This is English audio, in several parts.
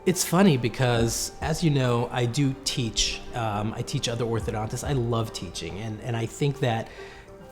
It's funny because, as you know, I do teach. I teach other orthodontists. I love teaching, and I think that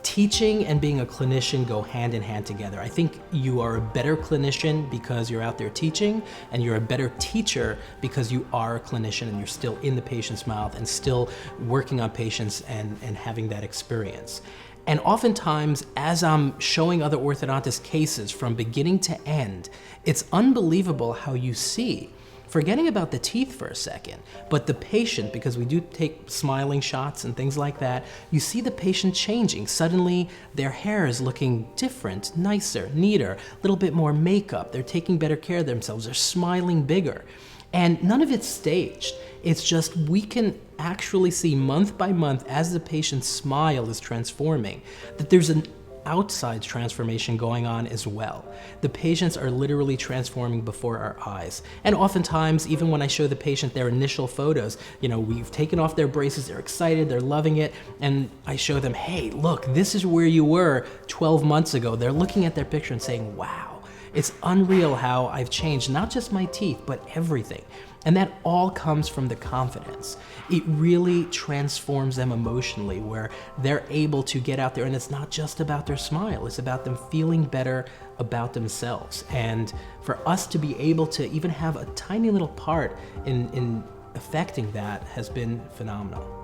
teaching and being a clinician go hand in hand together. I think you are a better clinician because you're out there teaching, and you're a better teacher because you are a clinician and you're still in the patient's mouth and still working on patients and having that experience. And oftentimes, as I'm showing other orthodontist cases from beginning to end, it's unbelievable how you see, forgetting about the teeth for a second, but the patient, because we do take smiling shots and things like that, you see the patient changing. Suddenly, their hair is looking different, nicer, neater, a little bit more makeup. They're taking better care of themselves. They're smiling bigger. And none of it's staged. It's just we can actually see month by month as the patient's smile is transforming, that there's an outside transformation going on as well. The patients are literally transforming before our eyes. And oftentimes, even when I show the patient their initial photos, we've taken off their braces, they're excited, they're loving it, and I show them, hey, look, this is where you were 12 months ago. They're looking at their picture and saying, wow, it's unreal how I've changed, not just my teeth, but everything. And that all comes from the confidence. It really transforms them emotionally, where they're able to get out there, and it's not just about their smile, it's about them feeling better about themselves. And for us to be able to even have a tiny little part in affecting that has been phenomenal.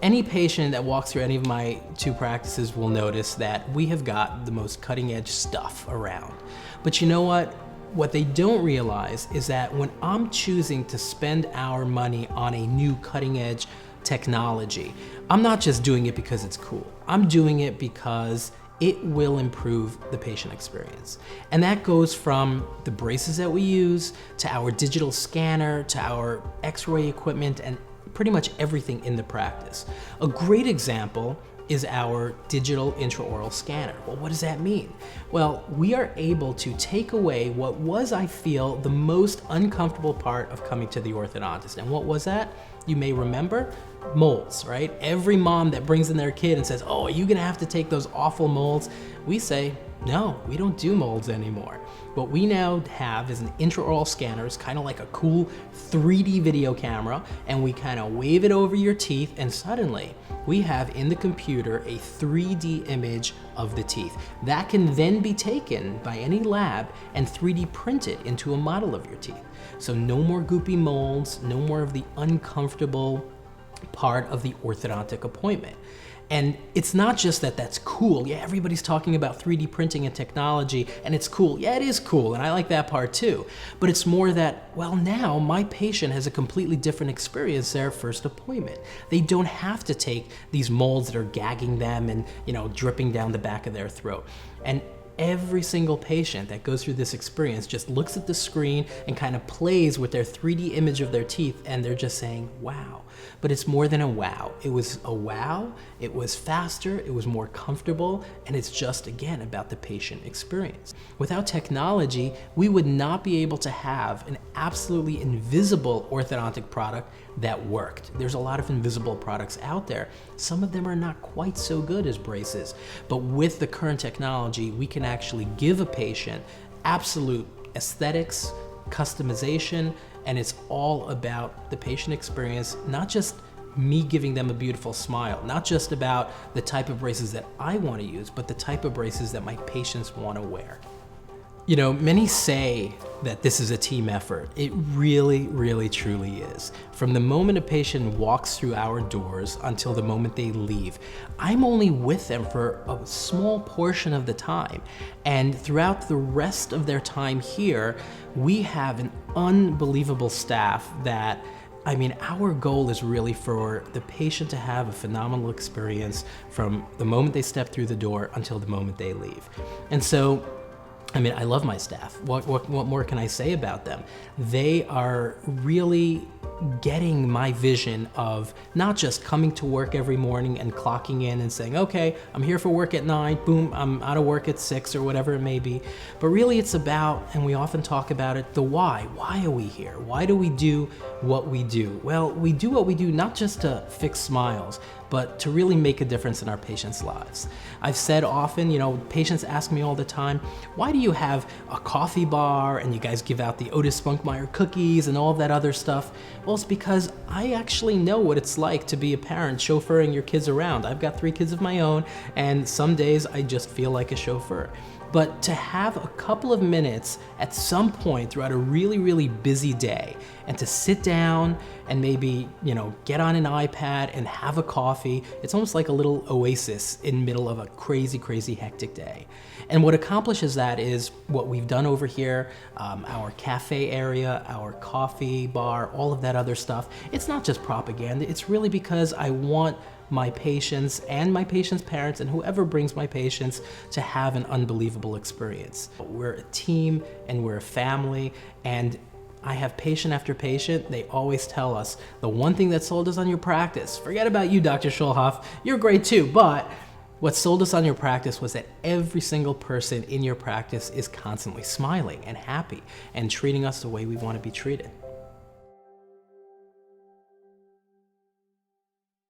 Any patient that walks through any of my two practices will notice that we have got the most cutting edge stuff around. But you know what? What they don't realize is that when I'm choosing to spend our money on a new cutting edge technology, I'm not just doing it because it's cool. I'm doing it because it will improve the patient experience. And that goes from the braces that we use, to our digital scanner, to our x-ray equipment, and pretty much everything in the practice. A great example is our digital intraoral scanner. Well, what does that mean? Well, we are able to take away what was, I feel, the most uncomfortable part of coming to the orthodontist. And what was that? You may remember molds, right? Every mom that brings in their kid and says, oh, are you gonna have to take those awful molds? We say, no, we don't do molds anymore. What we now have is an intraoral scanner. It's kind of like a cool 3D video camera, and we kind of wave it over your teeth, and suddenly we have in the computer a 3D image of the teeth. That can then be taken by any lab and 3D printed into a model of your teeth. So no more goopy molds, no more of the uncomfortable part of the orthodontic appointment. And it's not just that that's cool. Yeah, everybody's talking about 3D printing and technology, and it's cool. Yeah, it is cool, and I like that part too. But it's more that, well, now my patient has a completely different experience their first appointment. They don't have to take these molds that are gagging them and, dripping down the back of their throat. And every single patient that goes through this experience just looks at the screen and kind of plays with their 3D image of their teeth, and they're just saying, wow. But it's more than a wow. It was a wow, it was faster, it was more comfortable, and it's just, again, about the patient experience. Without technology, we would not be able to have an absolutely invisible orthodontic product that worked. There's a lot of invisible products out there. Some of them are not quite so good as braces, but with the current technology, we can actually give a patient absolute aesthetics, customization, and it's all about the patient experience, not just me giving them a beautiful smile, not just about the type of braces that I want to use, but the type of braces that my patients want to wear. Many say that this is a team effort. It really, really, truly is. From the moment a patient walks through our doors until the moment they leave, I'm only with them for a small portion of the time. And throughout the rest of their time here, we have an unbelievable staff that, our goal is really for the patient to have a phenomenal experience from the moment they step through the door until the moment they leave. And so, I love my staff. What more can I say about them? They are really getting my vision of not just coming to work every morning and clocking in and saying, okay, I'm here for work at 9, boom, I'm out of work at 6 or whatever it may be. But really it's about, and we often talk about it, the why. Why are we here? Why do we do what we do? Well, we do what we do not just to fix smiles, but to really make a difference in our patients' lives. I've said often, patients ask me all the time, why do you have a coffee bar and you guys give out the Otis Spunkmeyer cookies and all that other stuff? Well, it's because I actually know what it's like to be a parent chauffeuring your kids around. I've got 3 kids of my own, and some days I just feel like a chauffeur. But to have a couple of minutes at some point throughout a really, really busy day and to sit down and maybe, get on an iPad and have a coffee, it's almost like a little oasis in the middle of a crazy, crazy hectic day. And what accomplishes that is what we've done over here, our cafe area, our coffee bar, all of that other stuff. It's not just propaganda, it's really because I want my patients and my patients' parents and whoever brings my patients to have an unbelievable experience. We're a team and we're a family, and I have patient after patient, they always tell us, the one thing that sold us on your practice, forget about you, Dr. Schulhof, you're great too, but what sold us on your practice was that every single person in your practice is constantly smiling and happy and treating us the way we want to be treated.